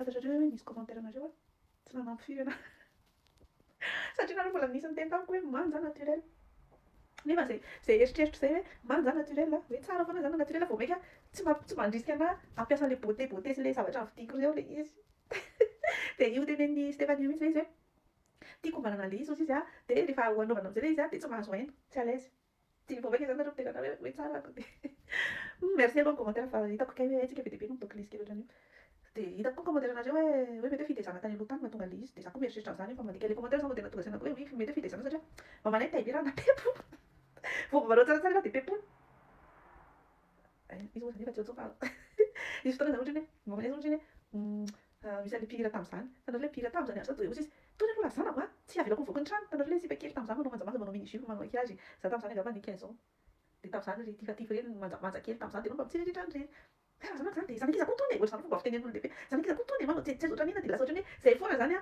fantatrareo hoe misy commentaire anareo a tsy nanampy firy anahy satria nareo mbola nisy niteny tamiko hoe manja naturel nefa zay eritreritro zay hoe manja naturel hoe tsara foana zany naturel vao maika tsy mandrisika anahy ampiasa le beauté beauté sy le zavatra vidiako reo le izy de io tenen'ny Stéphanie mihitsy le izy hoe tiako mbanana le izy ozy izy a de rehefa anaovana am'zay le izy a de tsy mahazo aina tsy à l'aise ty vao maika zany nareo miteny anahy hoe tsara ako de merci aloha commentaire fa hitako kay hoe tsika be dia be no midoko lisika ohatran'io de hitako koa commentaire anareo hoe mety fitezana tany aloha tany mahatonga le izy de za koa mieritreritra an'zany fa mandika le commentaire zany vao tena tonga sainako hoe oui mety fitezana satria mamanay tay be raha napepo vao mbarao tsaratsara de pepo izy moa zany efa tsy eo fa izy fotoana zany ohatra hoe mamanay zany ohatra hoe misy an'le mpihira tam'zany tanareo le mpihira tamy zany asa de ozy izy tony aloha zanako a tsy avy alako mivoaka ny trano tanareo le sipa kely tam'zany manao manjamanja manao mini jupe manao maquillage za tam'zany angamba ny 15 ans de tam'zany ry tifatifa reny manjamanja kely tam'zany de anao mba mitsiritritra reny karaha zanako zany de zanak'iza koa tony ohatry zany fomba fitenen'olona lehibe zanak'iza koa tony manao tsy azo ohatran'ina de lasa ohatran'ny hoe zay foana zany a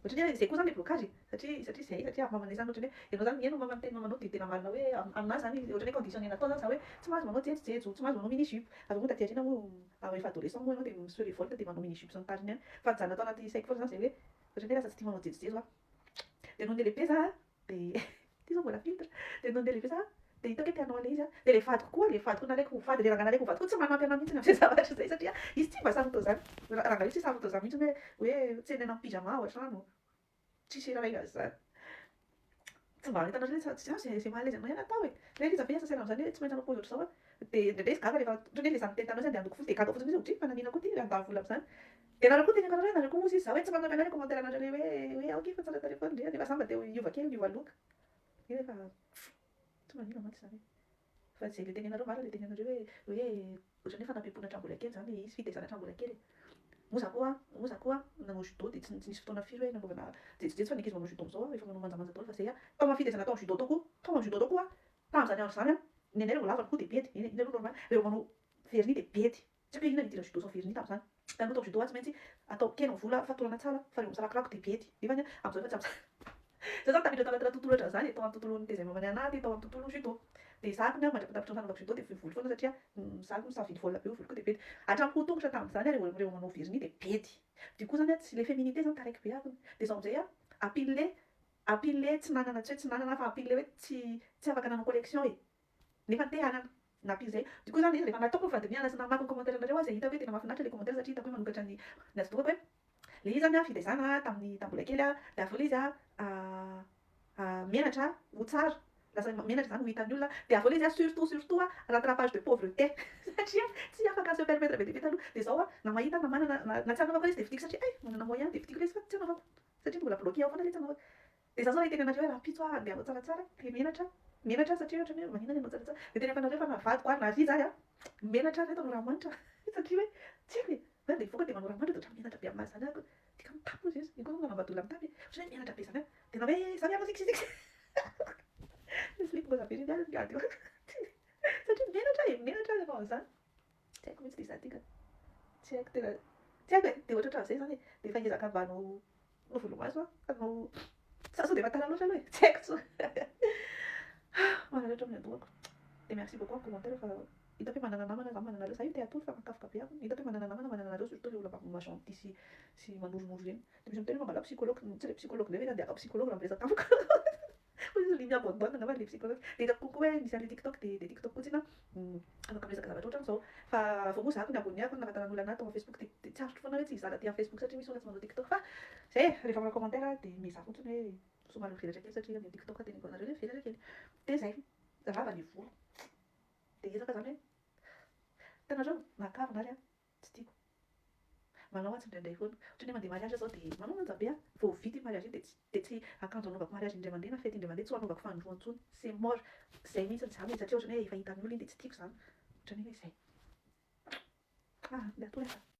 ohatran'ny hoe zay koa zany le blocage satria zay satria mamanay zany ohatran'ny hoe ianao zany mihaino mama miteny mamanao de tena marina hoe aminazy zany ohatran'ny hoe conditionné natao zany za hoe tsy mahazo manao jejojejo tsy mahazo manao mini jupe avy moa taty aoriana moa efa adolescent moa anao de misy révolte de manao mini jupe sy ny tariny any fa ny zany natao anaty saiko foana zany zay hoe ohatran'ny hoe lasa tsy tia manao jejojejo a de nohon'ny lehibe za de ty zao mbola filtre de nohon'ny lehibe za de hitako hoe te hanao an'le izy a de le vadiko koa nalaiko ho vady le rangahy nalaiko ho vady koa tsy manampy anahy mihitsy am'zay zavatra zay satria izy tsy mba samy tao zany rangahy io tsy samy tao zany mihitsy hoe tsena eny pyjama ao an-trano tsisy raha igazany tsy mba hitanareo zay maha laizy anao ihany atao e le izy ave asa saina am'zany hoe tsy maintsy hanao pôzy ohatry zao a de ndraindray izy gaga rehefa ohatran'ny hoe le zany teny tanao zany de andoko fotsy de gaga fotsiny izy ohatry fa naninako ty andany vola am'zany de nareo koa teneniko anareo nareo koa moa izy za hoe tsy manampy anareo commentaire anareo le hoe aoky fa tsara tare foana ndre nefa samba de hiova kely hiova loka io efa tsy manino mantsy zany fa zay le teny anareo marina le teny anareo hoe ohatran'ny hoe fanampim-pona hatrambola kely zany izy fitezana hatrambola kely moa za koa nanao judo de tsy nisy fotoana firy hoe nanaovana jejojejo fa ny ankizy manao judo am'zao a efa manao manjamanja daholo fa zay a tamin'ny fitezana tao judo tao judo tao koa tam'zany andro zany a ny anay reo lavany koa de bedy iny aloha normal reo manao vernis de bedy tsy hoe inona nitira judo sans vernis tam'zany tany tao judo a tsy maintsy atao kena vola fatolana tsara fa reo misarakirako de bedy nefany am'zao efa tsy za zany tafiditra tao anaty tontolo ohatran'zany tao amin'ny tontolon'ny tezay mamanay anaty tao amin'ny tontolo judo de zako ny mandram-patapitra ny fanaovako judo de fohy volo foana satria zako misafidy vola be voloko de bedy hatramin'ny tongotra tam'zany reo manao vernis de bedy du coup zany tsy le féminité zany taraiky be akony de zao am'zay a apile tsy nanana tsy hoe tsy nanana fa apile hoe tsy afaka nanao collection e nefa te hanana napile zay du coup zany izy rehefa nataoko fandiniana sy namaky ny commentaire anareo a zay hitako hoe tena mahafinaritra le commentaire satria hitako hoe manokatra ny azodoko hoe le izy zany a fitezana tamin'ny tambola kely a de avy eo le izy menatra ho tsara lasa menatra zany ho hitan'ny olona de avy eo le izy surtout rattrapage de pauvreté satria tsy afaka se permettre be de be taloha de zao a na mahita na manana na tsy anaovako izy de vidiko satria manana moyen de vidiko le izy fa tsy anaovako satria mbola bloqué ao foana le tsy anaovako de za zao raha hiteny anareo hoe raha pitso a andeha hanao tsaratsara de menatra satria ohatran'ny hoe maninona anao tsaratsara de teny anareo fa navadiko ary navy zany a menatra reto no ranomanitra satria hoe tsy haiko e de ivoaka de manao ranomanitra de ohatran'ny menatra be aminazy zany ako tika mitapy izy io koa zao nanambady olona mitapy ohatran'ny hoe menatra be zany a de na hoe za miala siksi slip ngoza be reny ary gady io satria menatra nanao an'zany tsy haiko mihitsy de za tika tsy haiko tena tsy haiko e de ohatraohatran'zay zany e de efa hiezaka mba hanao volomaso a hanao sa sao de fatara loatra aloha e tsy haiko tsony maharitra amin'ny andohako de merci beaucoup amin'ny commentaire fa hitako hoe manana namana za manana anareo za io te atoro fa makafoka be akony hitako hoe manana namana manana anareo surtout le olona mba gentil sy manoronory reny de misy miteny hoe mambala psychologue tsy le psychologue le hoe andeha akao psychologue raha miresaka tamiko hoy izy miabondbonde angamba le psychologue de hitako kokoa hoe misy an'le tiktok de tiktok koa tsina afaka miresaka zavatra ohatran'izao fa vao moa za ko ny abonné ako nafatarany olona anahy tao Facebook de tsy sarotro foana hoe tsy hizara aty amin'ny Facebook satria misy olona tsy manao tiktok fa zay rehefa manao commentaire de mizaha fotsiny hoe somary mivelatra kely satria ny tiktok teneniko anareo hoe mivelatra kely de zay rava ny volo de ezaka zany hoe hitanareo nakavina ary a tsy tiako manao a tsy indraindray foana ohatran'ny hoe mandeha mariage zao de manao manja be a vao vita mariage iny de tsy akanjo anaovako mariage indray mandeha na fety indray mandeha tsy anaovako fandroa intsony c'est mort zay mihitsy zany satria ohatran'ny hoe efa hitan'ny olona iny de tsy tiako zany ohatran'ny hoe zay de atoro efa